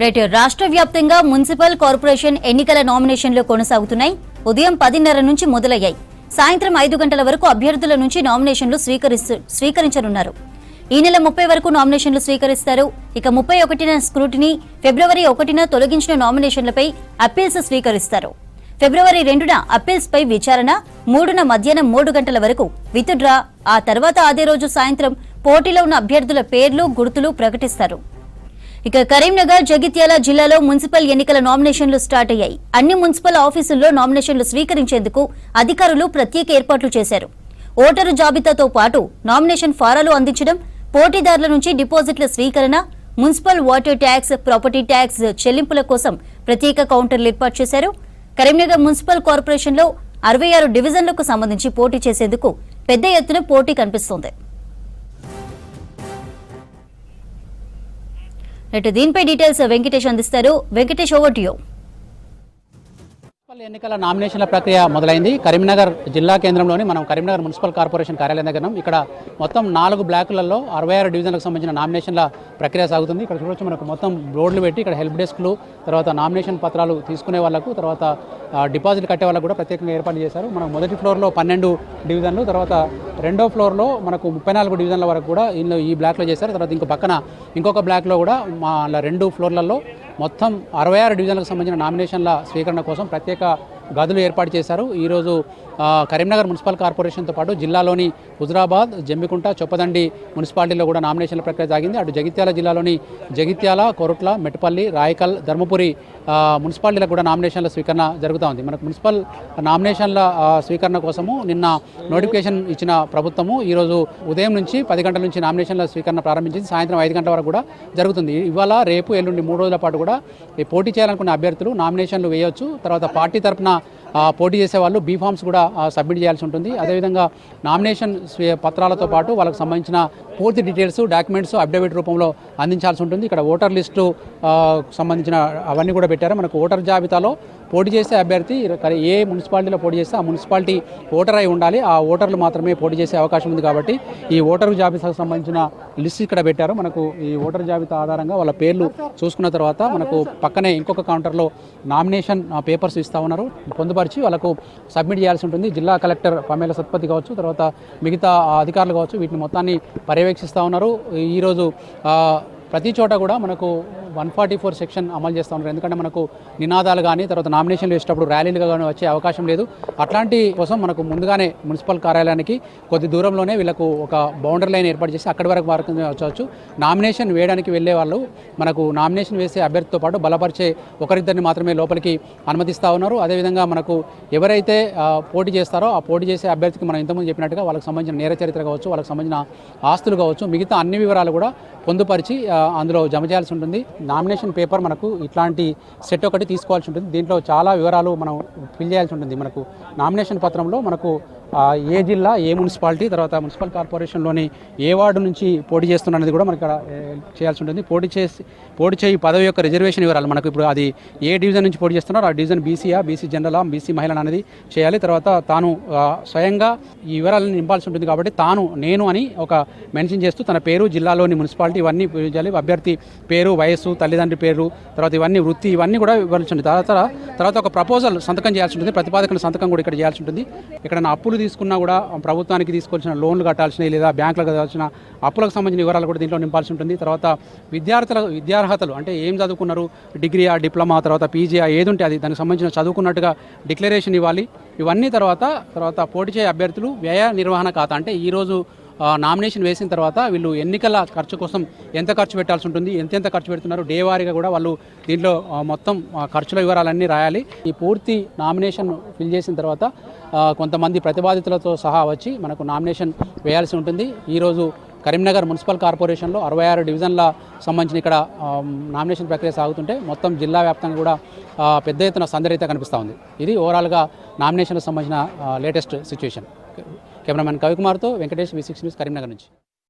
Right రాష్ట్ర వ్యాప్తంగా municipal corporation ఎన్నికల నామినేషన్లు కొనసాగుతున్నాయి. ఉదయం 10:30 నుంచి మొదలయ్యాయి. సాయంత్రం 5 గంటల వరకు అభ్యర్థుల నుంచి నామినేషన్లు స్వీకరించనున్నారు. ఈ నెల 30 వరకు నామినేషన్లు స్వీకరిస్తారు. ఇక 31న స్క్రూటినీ, ఫిబ్రవరి 1న తొలగించిన నామినేషన్లపై అప్పీల్స్ స్వీకరిస్తారు. ఫిబ్రవరి 2న అప్పీల్స్ పై విచారణ, 3న మధ్యాహ్నం 3 గంటల వరకు విత్డ్రా. ఆ తర్వాత అదే రోజు సాయంత్రం పోటీలో ఉన్న అభ్యర్థుల పేర్లు, గుర్తులు ప్రకటిస్తారు. ఇక కరీంనగర్, జగిత్యాల జిల్లాలో మున్సిపల్ ఎన్నికల నామినేషన్లు స్టార్ట్ అయ్యాయి. అన్ని మున్సిపల్ ఆఫీసుల్లో నామినేషన్లు స్వీకరించేందుకు అధికారులు ప్రత్యేక ఏర్పాట్లు చేశారు. ఓటరు జాబితాతో పాటు నామినేషన్ ఫారాలు అందించడం, పోటీదారుల నుంచి డిపాజిట్ల స్వీకరణ, municipal water tax, property tax చెల్లింపుల కోసం ప్రత్యేక కౌంటర్లు ఏర్పాటు చేశారు. కరీంనగర్ మున్సిపల్ కార్పొరేషన్లో 66 డివిజన్లకు సంబంధించి పోటీ చేసేందుకు పెద్ద ఎత్తున పోటీ కనిపిస్తోంది. దీనిపై డీటెయిల్స్ వెంకటేష్ అందిస్తారు. Venkatesh, over to you. Municipal ఎన్నికల నామినేషన్ల ప్రక్రియ మొదలైంది. కరీంనగర్ జిల్లా కేంద్రంలోని మనం కరీంనగర్ మున్సిపల్ కార్పొరేషన్ కార్యాలయం దగ్గర ఇక్కడ మొత్తం 4 బ్లాకులలో 66 డివిజన్లకు సంబంధించిన నామినేషన్ల ప్రక్రియ సాగుతుంది. ఇక్కడ చూడొచ్చు, మనకు మొత్తం బోర్డులు పెట్టి ఇక్కడ హెల్ప్ డెస్క్లు, తర్వాత నామినేషన్ పత్రాలు తీసుకునే వాళ్ళకు, తర్వాత డిపాజిట్ కట్టే వాళ్ళకు కూడా ప్రత్యేకంగా ఏర్పాటు చేశారు. మనం మొదటి ఫ్లోర్లో 12 డివిజన్లు, తర్వాత రెండో ఫ్లోర్లో మనకు 34 డివిజన్ల వరకు కూడా ఈ బ్లాక్లో చేశారు. తర్వాత ఇంకొక బ్లాక్లో కూడా 2 ఫ్లోర్లలో మొత్తం 66 డివిజన్లకు సంబంధించిన నామినేషన్ల స్వీకరణ కోసం ప్రత్యేక గదులు ఏర్పాటు చేశారు. ఈరోజు కరీంనగర్ మున్సిపల్ కార్పొరేషన్తో పాటు జిల్లాలోని హుజురాబాద్, జమ్మికుంట, చొప్పదండి మున్సిపాలిటీలో కూడా నామినేషన్ల ప్రక్రియ సాగింది. అటు జగిత్యాల జిల్లాలోని జగిత్యాల, కొరుట్ల, మెట్పల్లి, రాయకల్, ధర్మపురి మున్సిపాలిటీలకు కూడా నామినేషన్ల స్వీకరణ జరుగుతూ ఉంది. మనకు మున్సిపల్ నామినేషన్ల స్వీకరణ కోసము నిన్న నోటిఫికేషన్ ఇచ్చిన ప్రభుత్వము ఈరోజు ఉదయం నుంచి 10 గంటల నుంచి నామినేషన్ల స్వీకరణ ప్రారంభించింది. సాయంత్రం 5 గంటల వరకు కూడా జరుగుతుంది. ఇవాళ, రేపు, ఎల్లుండి 3 రోజుల పాటు కూడా పోటీ చేయాలనుకున్న అభ్యర్థులు నామినేషన్లు వేయవచ్చు. తర్వాత పార్టీ తరఫున పోటీ చేసే వాళ్ళు బీ ఫామ్స్ కూడా సబ్మిట్ చేయాల్సి ఉంటుంది. అదేవిధంగా నామినేషన్ పత్రాలతో పాటు వాళ్ళకి సంబంధించిన పూర్తి డీటెయిల్స్, డాక్యుమెంట్స్ అఫిడవిట్ రూపంలో అందించాల్సి ఉంటుంది. ఇక్కడ ఓటర్ లిస్టు సంబంధించిన అవన్నీ కూడా పెట్టారు. మనకు ఓటర్ జాబితాలో పోటీ చేసే అభ్యర్థి ఏ మున్సిపాలిటీలో పోటీ చేస్తే ఆ మున్సిపాలిటీ ఓటర్ అయి ఉండాలి. ఆ ఓటర్లు మాత్రమే పోటీ చేసే అవకాశం ఉంది. కాబట్టి ఈ ఓటర్ జాబితాకు సంబంధించిన లిస్ట్ ఇక్కడ పెట్టారు. మనకు ఈ ఓటర్ జాబితా ఆధారంగా వాళ్ళ పేర్లు చూసుకున్న తర్వాత మనకు పక్కనే ఇంకొక కౌంటర్లో నామినేషన్ పేపర్స్ ఇస్తూ ఉన్నారు. పొందుపరిచి వాళ్ళకు సబ్మిట్ చేయాల్సి ఉంటుంది. జిల్లా కలెక్టర్ పమేల సత్పతి కావచ్చు, తర్వాత మిగతా అధికారులు కావచ్చు, వీటిని మొత్తాన్ని పర్యవేక్షిస్తూ ఉన్నారు. ఈరోజు ప్రతి చోట కూడా మనకు 144 సెక్షన్ అమలు చేస్తూ ఉన్నారు. ఎందుకంటే మనకు నినాదాలు కానీ, తర్వాత నామినేషన్లు వేసేటప్పుడు ర్యాలీలుగా కానీ వచ్చే అవకాశం లేదు. అట్లాంటి కోసం మనకు ముందుగానే మున్సిపల్ కార్యాలయానికి కొద్ది దూరంలోనే వీళ్ళకు ఒక బౌండరీ లైన్ ఏర్పాటు చేసి అక్కడి వరకు వచ్చవచ్చు. నామినేషన్ వేయడానికి వెళ్ళే వాళ్ళు మనకు నామినేషన్ వేసే అభ్యర్థితో పాటు బలపరిచే ఒకరిద్దరిని మాత్రమే లోపలికి అనుమతిస్తూ ఉన్నారు. అదేవిధంగా మనకు ఎవరైతే పోటీ చేస్తారో ఆ పోటీ చేసే అభ్యర్థికి మనం ఇంతకుముందు చెప్పినట్టుగా వాళ్ళకి సంబంధించిన నేర చరిత్ర కావచ్చు, వాళ్ళకి సంబంధించిన ఆస్తులు కావచ్చు, మిగతా అన్ని వివరాలు కూడా పొందుపరిచి అందులో జమ చేయాల్సి ఉంటుంది. నామినేషన్ పేపర్ మనకు ఇట్లాంటి సెట్ ఒకటి తీసుకోవాల్సి ఉంటుంది. దీంట్లో చాలా వివరాలు మనం ఫిల్ చేయాల్సి ఉంటుంది. మనకు నామినేషన్ పత్రంలో మనకు ఏ జిల్లా, ఏ మున్సిపాలిటీ, తర్వాత మున్సిపల్ కార్పొరేషన్లోని ఏ వార్డు నుంచి పోటీ చేస్తున్నది కూడా మనకు ఇక్కడ చేయాల్సి ఉంటుంది. పోటీ చేయి పదవి యొక్క రిజర్వేషన్ వివరాలు మనకు ఇప్పుడు అది ఏ డివిజన్ నుంచి పోటీ చేస్తున్నారో ఆ డివిజన్ బీసీయా, బీసీ జనరలా, బీసీ మహిళ అనేది చేయాలి. తర్వాత తాను స్వయంగా ఈ వివరాలను నింపాల్సి ఉంటుంది. కాబట్టి నేను అని ఒక మెన్షన్ చేస్తూ తన పేరు, జిల్లాలోని మున్సిపాలిటీ ఇవన్నీ చేయాలి. అభ్యర్థి పేరు, వయస్సు, తల్లిదండ్రి పేరు, తర్వాత ఇవన్నీ వృత్తి ఇవన్నీ కూడా ఇవ్వాల్సి ఉంటుంది. తర్వాత ఒక ప్రపోజల్ సంతకం చేయాల్సి ఉంటుంది. ప్రతిపాదకన సంతకం కూడా ఇక్కడ చేయాల్సి ఉంటుంది. ఇక్కడ అప్పులు తీసుకున్నా కూడా ప్రభుత్వానికి తీసుకోవాల్సిన లోన్లు కట్టాల్సినవి లేదా బ్యాంకులకు కట్టాల్సిన అప్పులకు సంబంధించిన వివరాలు కూడా దీంట్లో నింపాల్సి ఉంటుంది. తర్వాత విద్యార్హతలు అంటే ఏం చదువుకున్నారు, డిగ్రీయా, డిప్లొమా, తర్వాత పీజీయా, ఏది ఉంటే అది దానికి సంబంధించిన చదువుకున్నట్టుగా డిక్లరేషన్ ఇవ్వాలి. ఇవన్నీ తర్వాత పోటీ చేసే అభ్యర్థులు వ్యయ నిర్వహణ ఖాతా అంటే ఈరోజు నామినేషన్ వేసిన తర్వాత వీళ్ళు ఎన్నికల ఖర్చు కోసం ఎంత ఖర్చు పెట్టాల్సి ఉంటుంది, ఎంత ఖర్చు పెడుతున్నారు, డే వారీగా కూడా వాళ్ళు దీంట్లో మొత్తం ఖర్చుల వివరాలన్నీ రాయాలి. ఈ పూర్తి నామినేషన్ ఫిల్ చేసిన తర్వాత కొంతమంది ప్రతిపాదితులతో సహా వచ్చి మనకు నామినేషన్ వేయాల్సి ఉంటుంది. ఈరోజు కరీంనగర్ మున్సిపల్ కార్పొరేషన్లో 66 డివిజన్ల సంబంధించిన ఇక్కడ నామినేషన్ ప్రక్రియ సాగుతుంటే మొత్తం జిల్లా వ్యాప్తంగా కూడా పెద్ద ఎత్తున సందడిత కనిపిస్తూ ఉంది. ఇది ఓవరాల్గా నామినేషన్కి సంబంధించిన లేటెస్ట్ సిచ్యువేషన్. కెమెరామెన్ కవికుమార్తో వెంకటేష్, V6 న్యూస్, కరీంనగర్ నుంచి.